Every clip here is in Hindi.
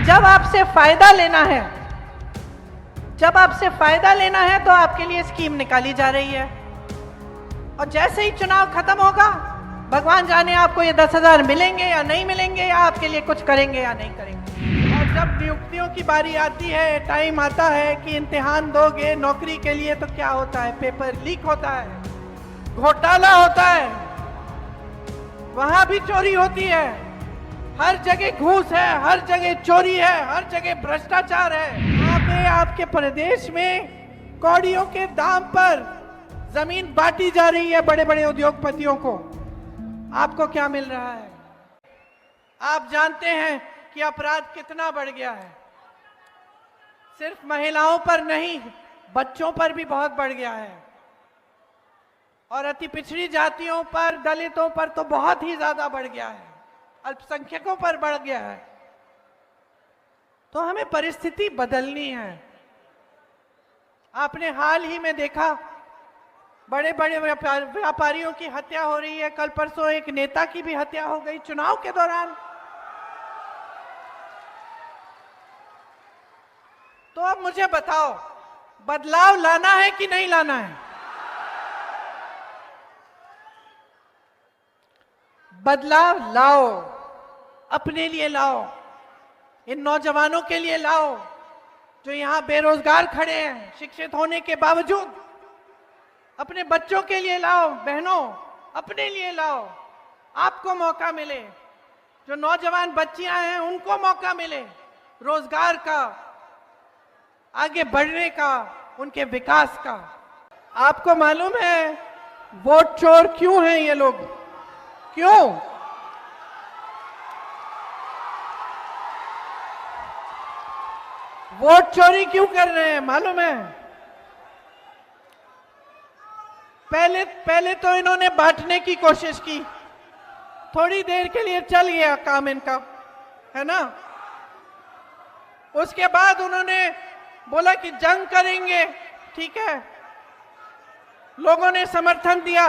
जब आपसे फायदा लेना है, जब आपसे फायदा लेना है तो आपके लिए स्कीम निकाली जा रही है, और जैसे ही चुनाव खत्म होगा भगवान जाने आपको ये 10,000 मिलेंगे या नहीं मिलेंगे, या आपके लिए कुछ करेंगे या नहीं करेंगे। और जब नियुक्तियों की बारी आती है, टाइम आता है कि इम्तिहान दोगे नौकरी के लिए, तो क्या होता है? पेपर लीक होता है, घोटाला होता है, वहां भी चोरी होती है, हर जगह घूस है, हर जगह चोरी है, हर जगह भ्रष्टाचार है। यहाँ पे आपके प्रदेश में कौड़ियों के दाम पर जमीन बांटी जा रही है बड़े बड़े उद्योगपतियों को। आपको क्या मिल रहा है? आप जानते हैं कि अपराध कितना बढ़ गया है। सिर्फ महिलाओं पर नहीं, बच्चों पर भी बहुत बढ़ गया है, और अति पिछड़ी जातियों पर, दलितों पर तो बहुत ही ज्यादा बढ़ गया है, अल्पसंख्यकों पर बढ़ गया है। तो हमें परिस्थिति बदलनी है। आपने हाल ही में देखा बड़े बड़े व्यापारियों की हत्या हो रही है। कल परसों एक नेता की भी हत्या हो गई चुनाव के दौरान। तो अब मुझे बताओ, बदलाव लाना है कि नहीं लाना है? बदलाव लाओ, अपने लिए लाओ, इन नौजवानों के लिए लाओ जो यहां बेरोजगार खड़े हैं शिक्षित होने के बावजूद। अपने बच्चों के लिए लाओ, बहनों अपने लिए लाओ, आपको मौका मिले। जो नौजवान बच्चियां हैं उनको मौका मिले रोजगार का, आगे बढ़ने का, उनके विकास का। आपको मालूम है वोट चोर क्यों हैं ये लोग? क्यों? वोट चोरी क्यों कर रहे हैं मालूम है? पहले तो इन्होंने बांटने की कोशिश की, थोड़ी देर के लिए चल गया काम इनका, है ना। उसके बाद उन्होंने बोला कि जंग करेंगे, ठीक है, लोगों ने समर्थन दिया।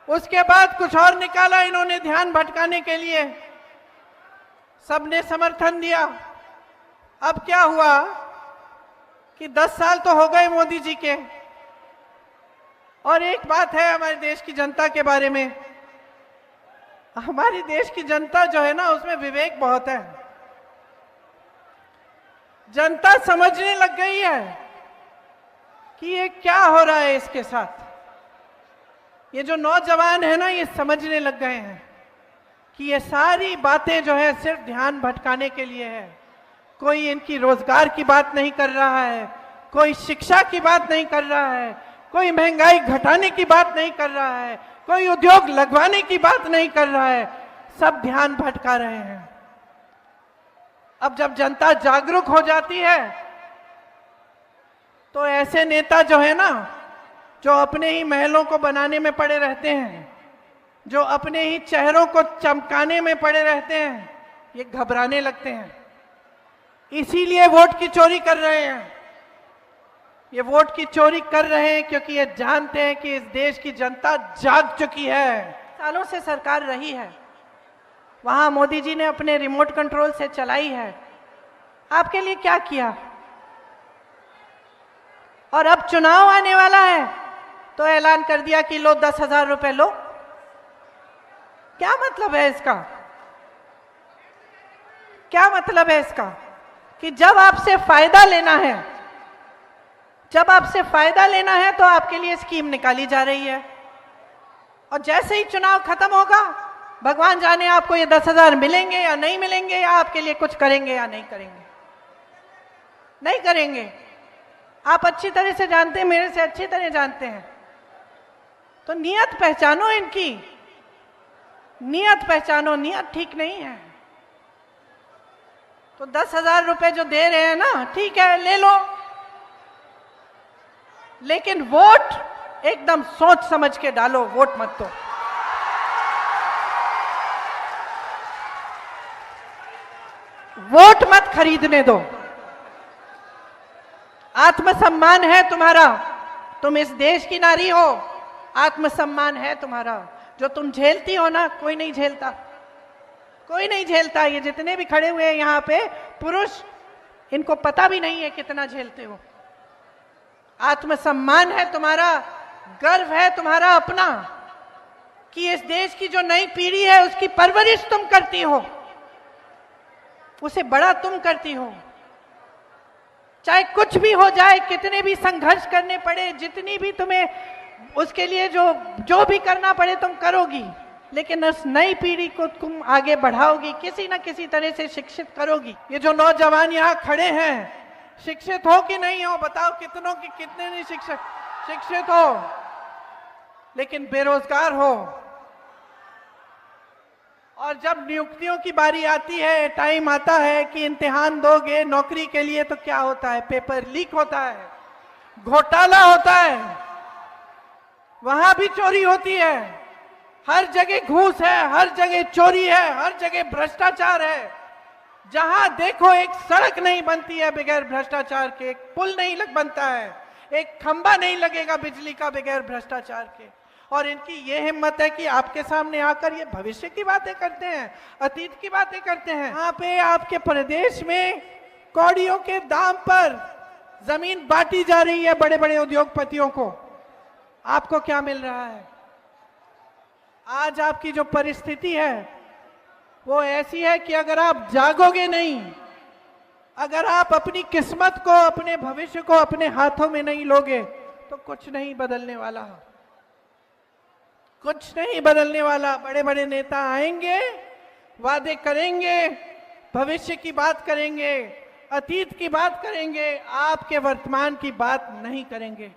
उसके बाद कुछ और निकाला इन्होंने ध्यान भटकाने के लिए, सबने समर्थन दिया। अब क्या हुआ कि 10 साल तो हो गए मोदी जी के। और एक बात है हमारे देश की जनता के बारे में, हमारी देश की जनता जो है ना, उसमें विवेक बहुत है। जनता समझने लग गई है कि ये क्या हो रहा है इसके साथ। ये जो नौजवान है ना, ये समझने लग गए हैं कि ये सारी बातें जो है सिर्फ ध्यान भटकाने के लिए है। कोई इनकी रोजगार की बात नहीं कर रहा है, कोई शिक्षा की बात नहीं कर रहा है, कोई महंगाई घटाने की बात नहीं कर रहा है, कोई उद्योग लगवाने की बात नहीं कर रहा है, सब ध्यान भटका रहे हैं। अब जब जनता जागरूक हो जाती है तो ऐसे नेता जो है ना, जो अपने ही महलों को बनाने में पड़े रहते हैं, जो अपने ही चेहरों को चमकाने में पड़े रहते हैं, ये घबराने लगते हैं। इसीलिए वोट की चोरी कर रहे हैं। ये वोट की चोरी कर रहे हैं क्योंकि ये जानते हैं कि इस देश की जनता जाग चुकी है। सालों से सरकार रही है, वहां मोदी जी ने अपने रिमोट कंट्रोल से चलाई है। आपके लिए क्या किया? और अब चुनाव आने वाला है तो ऐलान कर दिया कि लो 10,000 रुपए लो। क्या मतलब है इसका? क्या मतलब है इसका? कि जब आपसे फायदा लेना है, जब आपसे फायदा लेना है तो आपके लिए स्कीम निकाली जा रही है, और जैसे ही चुनाव खत्म होगा भगवान जाने आपको ये 10,000 मिलेंगे या नहीं मिलेंगे, या आपके लिए कुछ करेंगे या नहीं करेंगे। नहीं करेंगे। आप अच्छी तरह से जानते हैं, मेरे से अच्छी तरह जानते हैं। तो नियत पहचानो इनकी, नियत पहचानो, नियत ठीक नहीं है। तो 10,000 रुपए जो दे रहे हैं ना, ठीक है ले लो, लेकिन वोट एकदम सोच समझ के डालो, वोट मत दो। वोट मत खरीदने दो। आत्मसम्मान है तुम्हारा, तुम इस देश की नारी हो, आत्मसम्मान है तुम्हारा। जो तुम झेलती हो ना, कोई नहीं झेलता। कोई नहीं झेलता। ये जितने भी खड़े हुए हैं यहाँ पे पुरुष, इनको पता भी नहीं है कितना झेलते हो। आत्मसम्मान है तुम्हारा, गर्व है तुम्हारा अपना कि इस देश की जो नई पीढ़ी है उसकी परवरिश तुम करती हो, उसे बड़ा तुम करती हो। चाहे कुछ भी हो जाए, कितने भी संघर्ष करने पड़े, जितनी भी तुम्हें उसके लिए जो भी करना पड़े तुम करोगी, लेकिन उस नई पीढ़ी को तुम आगे बढ़ाओगी, किसी ना किसी तरह से शिक्षित करोगी। ये जो नौजवान यहाँ खड़े हैं, शिक्षित हो कि नहीं हो? बताओ कितनों की, कितने नहीं शिक्षित हो लेकिन बेरोजगार हो। और जब नियुक्तियों की बारी आती है, टाइम आता है कि इम्तिहान दोगे नौकरी के लिए, तो क्या होता है? पेपर लीक होता है, घोटाला होता है, वहां भी चोरी होती है, हर जगह घूस है, हर जगह चोरी है, हर जगह भ्रष्टाचार है। जहां देखो एक सड़क नहीं बनती है बगैर भ्रष्टाचार के, एक पुल नहीं बनता है, एक खंबा नहीं लगेगा बिजली का बगैर भ्रष्टाचार के। और इनकी ये हिम्मत है कि आपके सामने आकर ये भविष्य की बातें करते हैं, अतीत की बातें करते हैं। यहाँ पे आपके प्रदेश में कौड़ियों के दाम पर जमीन बांटी जा रही है बड़े बड़े उद्योगपतियों को। आपको क्या मिल रहा है? आज आपकी जो परिस्थिति है वो ऐसी है कि अगर आप जागोगे नहीं, अगर आप अपनी किस्मत को, अपने भविष्य को अपने हाथों में नहीं लोगे, तो कुछ नहीं बदलने वाला, कुछ नहीं बदलने वाला। बड़े बड़े नेता आएंगे, वादे करेंगे, भविष्य की बात करेंगे, अतीत की बात करेंगे, आपके वर्तमान की बात नहीं करेंगे।